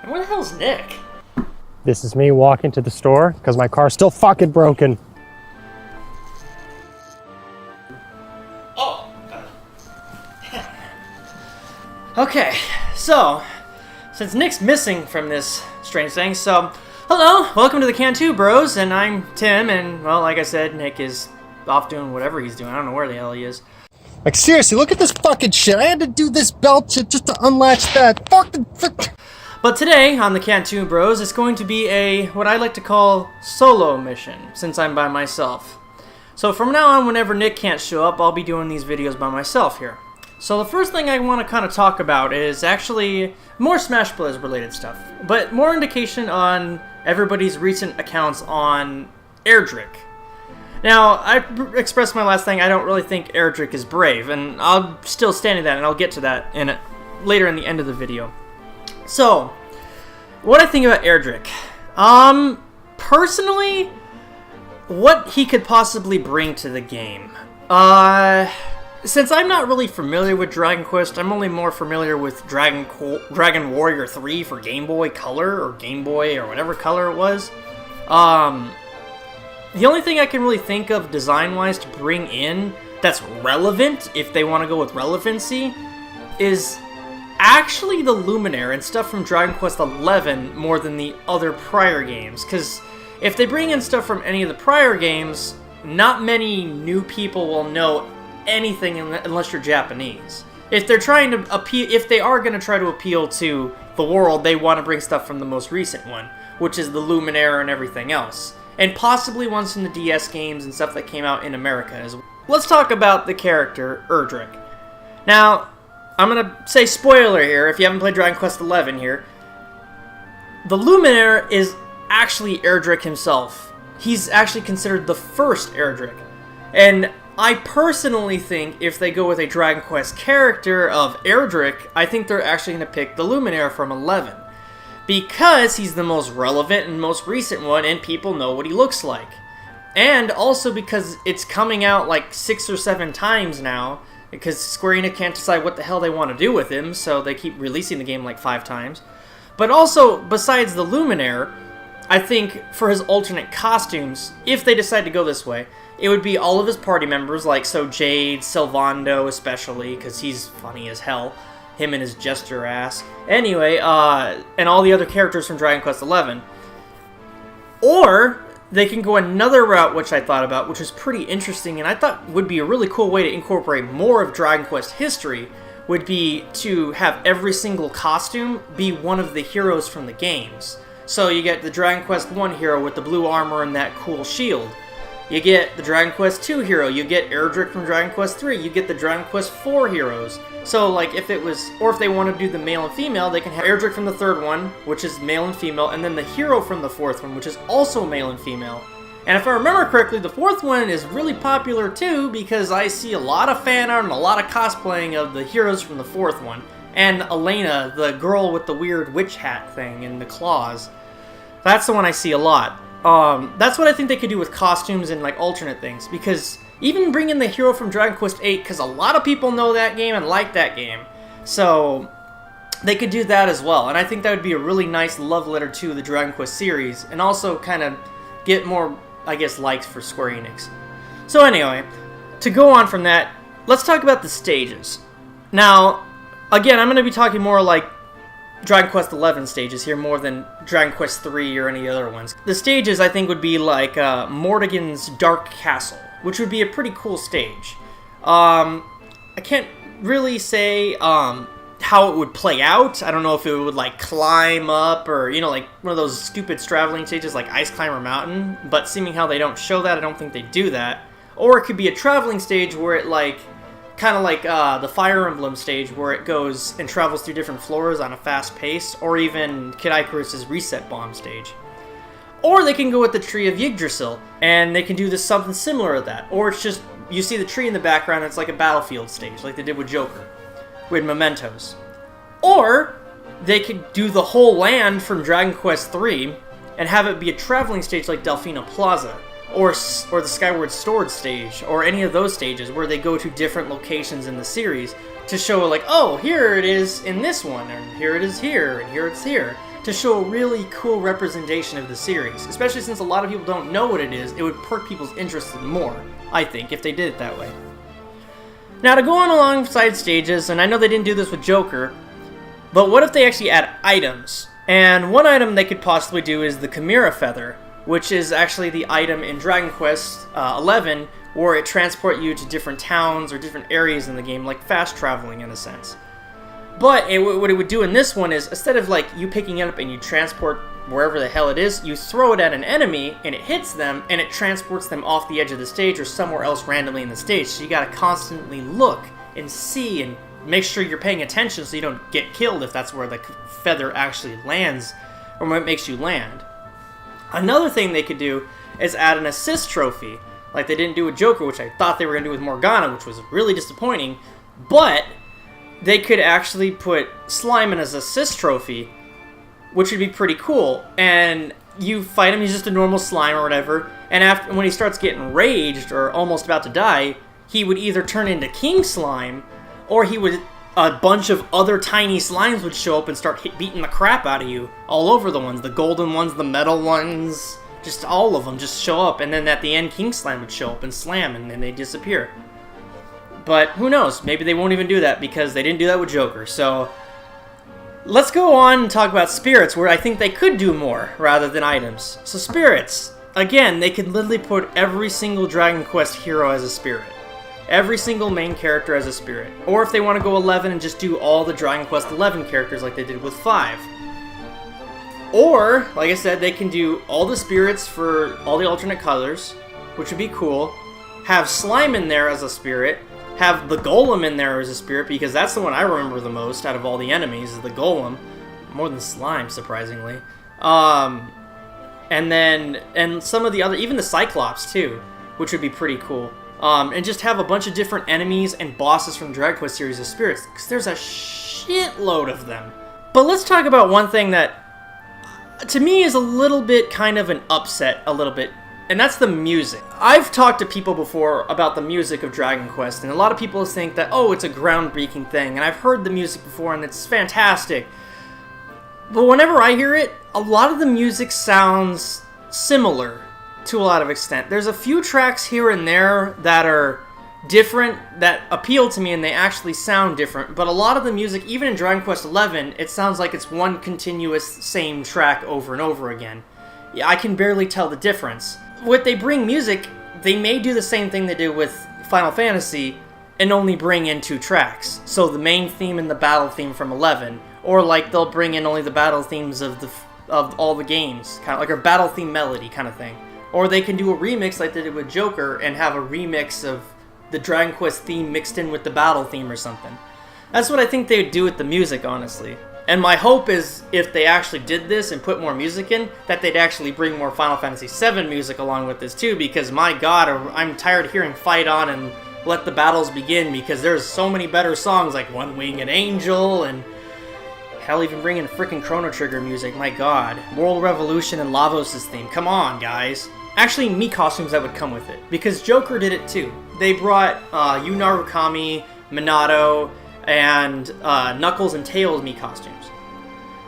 And where the hell's Nick? This is me walking to the store because my car's still fucking broken. Oh. Okay, so since Nick's missing from this strange thing, so hello, welcome to the Cantu Bros, and I'm Tim, and well, like I said, Nick is off doing whatever he's doing. I don't know where the hell he is. Like, seriously, look at this fucking shit. I had to do this belt shit just to unlatch that. But today, on the Cantu Bros, it's going to be a, what I like to call, solo mission, since I'm by myself. So from now on, whenever Nick can't show up, I'll be doing these videos by myself here. So the first thing I want to kind of talk about is actually more Smash Bros. Related stuff, but more indication on everybody's recent accounts on Erdrick. Now, I expressed my last thing, I don't really think Erdrick is brave, and I'll still stand in that, and I'll get to that later in the end of the video. So, what I think about Erdrick. Personally, what he could possibly bring to the game. Since I'm not really familiar with Dragon Quest, I'm only more familiar with Dragon Warrior 3 for Game Boy Color, or Game Boy, or whatever color it was. The only thing I can really think of design-wise to bring in that's relevant, if they want to go with relevancy, is actually the Luminaire and stuff from Dragon Quest XI more than the other prior games. Because if they bring in stuff from any of the prior games, not many new people will know anything unless you're Japanese. If they're trying to if they are going to try to appeal to the world, they want to bring stuff from the most recent one, which is the Luminaire and everything else. And possibly ones from the DS games and stuff that came out in America as well. Let's talk about the character, Erdrick. Now, I'm going to say spoiler here, if you haven't played Dragon Quest XI here. The Luminaire is actually Erdrick himself. He's actually considered the first Erdrick. And I personally think if they go with a Dragon Quest character of Erdrick, I think they're actually going to pick the Luminaire from 11. Because he's the most relevant and most recent one, and people know what he looks like. And also because it's coming out like 6 or 7 times now, because Square Enix can't decide what the hell they want to do with him, so they keep releasing the game like 5 times. But also, besides the Luminaire, I think for his alternate costumes, if they decide to go this way, it would be all of his party members, like Jade, Sylvando especially, because he's funny as hell. Him and his jester ass. Anyway, and all the other characters from Dragon Quest XI. Or they can go another route, which I thought about, which is pretty interesting, and I thought would be a really cool way to incorporate more of Dragon Quest history, would be to have every single costume be one of the heroes from the games. So you get the Dragon Quest I hero with the blue armor and that cool shield. You get the Dragon Quest II hero, you get Erdrick from Dragon Quest III, you get the Dragon Quest IV heroes. So, like, if it was, or if they want to do the male and female, they can have Erdrick from the third one, which is male and female, and then the hero from the fourth one, which is also male and female. And if I remember correctly, the fourth one is really popular too, because I see a lot of fan art and a lot of cosplaying of the heroes from the fourth one. And Elena, the girl with the weird witch hat thing and the claws. That's the one I see a lot. That's what I think they could do with costumes and like alternate things, because even bring in the hero from Dragon Quest VIII, because a lot of people know that game and like that game, so they could do that as well, and I think that would be a really nice love letter to the Dragon Quest series, and also kind of get more, I guess, likes for Square Enix. So anyway, to go on from that, let's talk about the stages. Now, again, I'm going to be talking more like Dragon Quest XI stages here more than Dragon Quest III or any other ones. The stages, I think, would be like Mordegon's Dark Castle, which would be a pretty cool stage. I can't really say how it would play out. I don't know if it would like climb up or, you know, like one of those stupid traveling stages like Ice Climber Mountain, but seeming how they don't show that, I don't think they do that. Or it could be a traveling stage where it like kind of like the Fire Emblem stage where it goes and travels through different floors on a fast pace, or even Kid Icarus's Reset Bomb stage. Or they can go with the Tree of Yggdrasil, and they can do this something similar to that. Or it's just, you see the tree in the background, it's like a battlefield stage, like they did with Joker, with Mementos. Or they could do the whole land from Dragon Quest III, and have it be a traveling stage like Delphina Plaza, or the Skyward Sword stage, or any of those stages where they go to different locations in the series to show like, oh, here it is in this one, and here it is here, and here it's here, to show a really cool representation of the series. Especially since a lot of people don't know what it is, it would perk people's interest more, I think, if they did it that way. Now, to go on alongside stages, and I know they didn't do this with Joker, but what if they actually add items? And one item they could possibly do is the Chimera Feather, which is actually the item in Dragon Quest XI, where it transports you to different towns or different areas in the game, like fast traveling in a sense. But what it would do in this one is, instead of like you picking it up and you transport wherever the hell it is, you throw it at an enemy and it hits them and it transports them off the edge of the stage or somewhere else randomly in the stage. So you gotta constantly look and see and make sure you're paying attention so you don't get killed if that's where the feather actually lands or what makes you land. Another thing they could do is add an assist trophy, like they didn't do with Joker, which I thought they were going to do with Morgana, which was really disappointing, but they could actually put Slime in as assist trophy, which would be pretty cool, and you fight him, he's just a normal slime or whatever, and when he starts getting raged or almost about to die, he would either turn into King Slime, or a bunch of other tiny slimes would show up and start beating the crap out of you. All over the ones, the golden ones, the metal ones, just all of them just show up. And then at the end, King Slime would show up and slam, and then they disappear. But who knows? Maybe they won't even do that because they didn't do that with Joker. So let's go on and talk about spirits, where I think they could do more rather than items. So spirits. Again, they could literally put every single Dragon Quest hero as a spirit. Every single main character as a spirit. Or if they want to go 11 and just do all the Dragon Quest 11 characters like they did with 5. Or, like I said, they can do all the spirits for all the alternate colors, which would be cool. Have Slime in there as a spirit. Have the Golem in there as a spirit, because that's the one I remember the most out of all the enemies, is the Golem. More than Slime, surprisingly. And some of the other, even the Cyclops too, which would be pretty cool. And just have a bunch of different enemies and bosses from Dragon Quest series as spirits, because there's a shitload of them. But let's talk about one thing that, to me, is a little bit kind of an upset, and that's the music. I've talked to people before about the music of Dragon Quest, and a lot of people think that, oh, it's a groundbreaking thing, and I've heard the music before, and it's fantastic. But whenever I hear it, a lot of the music sounds similar to a lot of extent. There's a few tracks here and there that are different, that appeal to me, and they actually sound different, but a lot of the music, even in Dragon Quest XI, it sounds like it's one continuous same track over and over again. I can barely tell the difference. When they bring music, they may do the same thing they did with Final Fantasy and only bring in 2 tracks. So the main theme and the battle theme from 11, or like they'll bring in only the battle themes of all the games, kind of like a battle theme melody kind of thing. Or they can do a remix like they did with Joker and have a remix of the Dragon Quest theme mixed in with the battle theme or something. That's what I think they would do with the music, honestly. And my hope is, if they actually did this and put more music in, that they'd actually bring more Final Fantasy VII music along with this too, because my god, I'm tired of hearing Fight On and Let the Battles Begin, because there's so many better songs like One Winged Angel, and hell, even bring in freaking Chrono Trigger music, my god. World Revolution and Lavos' theme, come on, guys. Actually, Mii costumes that would come with it, because Joker did it too. They brought Yu Narukami, Minato, and Knuckles and Tails Mii costumes.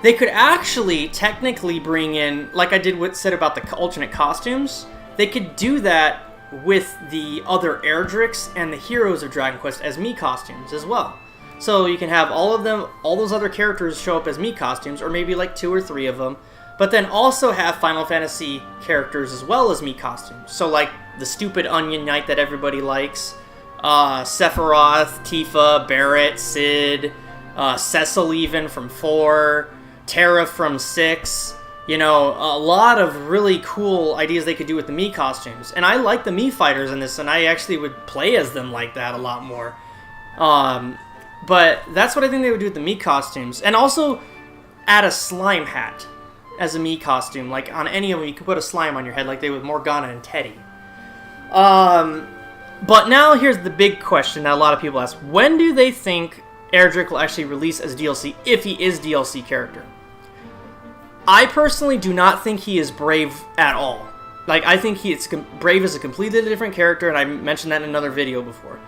They could actually technically bring in, like I said about the alternate costumes, they could do that with the other Erdricks and the heroes of Dragon Quest as Mii costumes as well. So you can have all of them, all those other characters show up as Mii costumes, or maybe like 2 or 3 of them, but then also have Final Fantasy characters as well as Mii costumes. So like the stupid Onion Knight that everybody likes, Sephiroth, Tifa, Barret, Cid, Cecil even from 4, Terra from 6, you know, a lot of really cool ideas they could do with the Mii costumes. And I like the Mii fighters in this, and I actually would play as them like that a lot more. But that's what I think they would do with the Mii costumes. And also add a slime hat as a Mii costume. Like on any of them, you could put a slime on your head like they did with Morgana and Teddy. But now here's the big question that a lot of people ask. When do they think Erdrick will actually release as DLC, if he is DLC character? I personally do not think he is Brave at all. Like, I think Brave is a completely different character, and I mentioned that in another video before.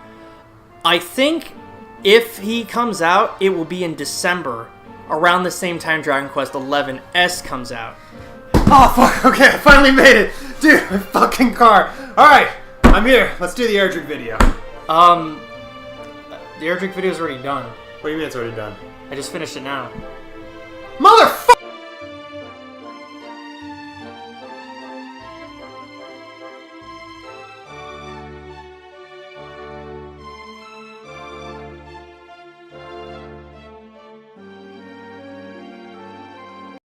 I think if he comes out, it will be in December around the same time Dragon Quest XI S comes out. Oh, fuck, okay, I finally made it! Dude, my fucking car! Alright, I'm here. Let's do the Erdrick video. The Erdrick video is already done. What do you mean it's already done? I just finished it now.